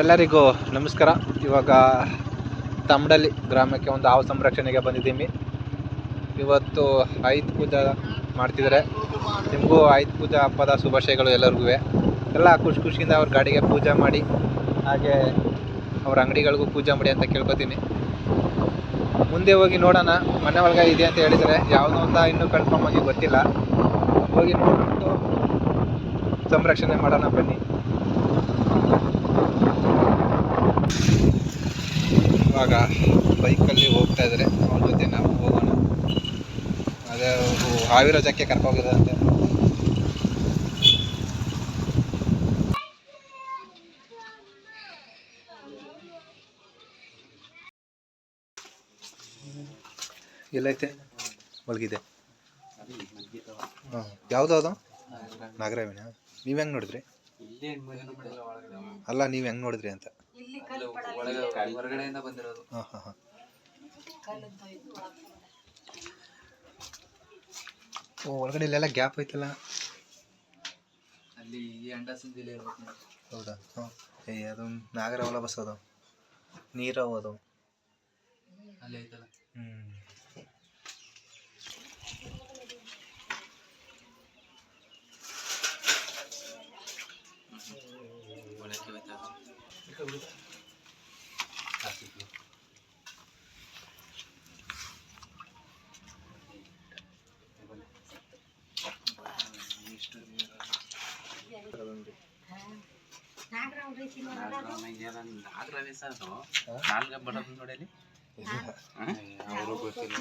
ಎಲ್ಲರಿಗೂ ನಮಸ್ಕಾರ. ಇವಾಗ ತಮಡಳ್ಳಿ ಗ್ರಾಮಕ್ಕೆ ಒಂದು ಹಾವು ಸಂರಕ್ಷಣೆಗೆ ಬಂದಿದ್ದೀನಿ. ಇವತ್ತು ಆಯುಧ ಪೂಜಾ ಮಾಡ್ತಿದ್ದಾರೆ. ನಿಮಗೂ ಆಯುಧ ಪೂಜಾ ಹಬ್ಬದ ಶುಭಾಶಯಗಳು ಎಲ್ಲರಿಗೂ. ಎಲ್ಲ ಖುಷಿಯಿಂದ ಅವ್ರ ಗಾಡಿಗೆ ಪೂಜೆ ಮಾಡಿ, ಹಾಗೆ ಅವ್ರ ಅಂಗಡಿಗಳಿಗೂ ಪೂಜೆ ಮಾಡಿ ಅಂತ ಕೇಳ್ಕೊತೀನಿ. ಮುಂದೆ ಹೋಗಿ ನೋಡೋಣ. ಮನೆ ಒಳಗೆ ಇದೆ ಅಂತ ಹೇಳಿದರೆ, ಯಾವುದೋ ಅಂತ ಇನ್ನೂ ಕನ್ಫರ್ಮ್ ಆಗಿ ಗೊತ್ತಿಲ್ಲ. ಹೋಗಿ ನೋಡ್ಬಿಟ್ಟು ಸಂರಕ್ಷಣೆ ಮಾಡೋಣ ಬನ್ನಿ. ಇವಾಗ ಬೈಕಲ್ಲಿ ಹೋಗ್ತಾ ಇದ್ದಾರೆ. ಅವ್ರ ಜೊತೆ ನಾವು ಹೋಗೋಣ. ಅದೇ ಅವರು ಹಾವಿರೋ ಜಾಗಕ್ಕೆ ಕರ್ಕೋಗಿರೋದಂತೆ. ಎಲ್ಲೈತೆ? ಒಳಗಿದೆ. ಹಾಂ, ಯಾವುದು ಅದು? ನಾಗರಾವಿನ? ನೀವು ಹೆಂಗೆ ನೋಡಿದ್ರಿ? ಅಲ್ಲ, ನೀವು ಹೆಂಗೆ ನೋಡಿದ್ರಿ ಅಂತ. ಹೊರಗಡೆಯಿಂದ ಬಂದಿರೋದು. ಹಾಂ ಹಾಂ ಹಾಂ. ಓ, ಒಳಗಡೆ ಇಲ್ಲೆಲ್ಲ ಗ್ಯಾಪ್ ಐತಲ್ಲ. ಅಲ್ಲಿ ಈ ಅಂಡ ಸಂದಿಲೇ ಇರ್ಬೇಕು. ಹೌದಾ? ಹಾಂ. ಅದು ನಾಗರಾವಲ್ಲ ಬಸ್ ಅದು, ನೀರವು ಅದು ಅಲ್ಲಿ ಐತಲ್ಲ. ಒಳಕ್ಕೆ ಹೋಯ್ತಾ ನಾಲ್ಕು ಬರೋದು ನೋಡಿ. ಅವರು ಗೊತ್ತಿಲ್ಲ.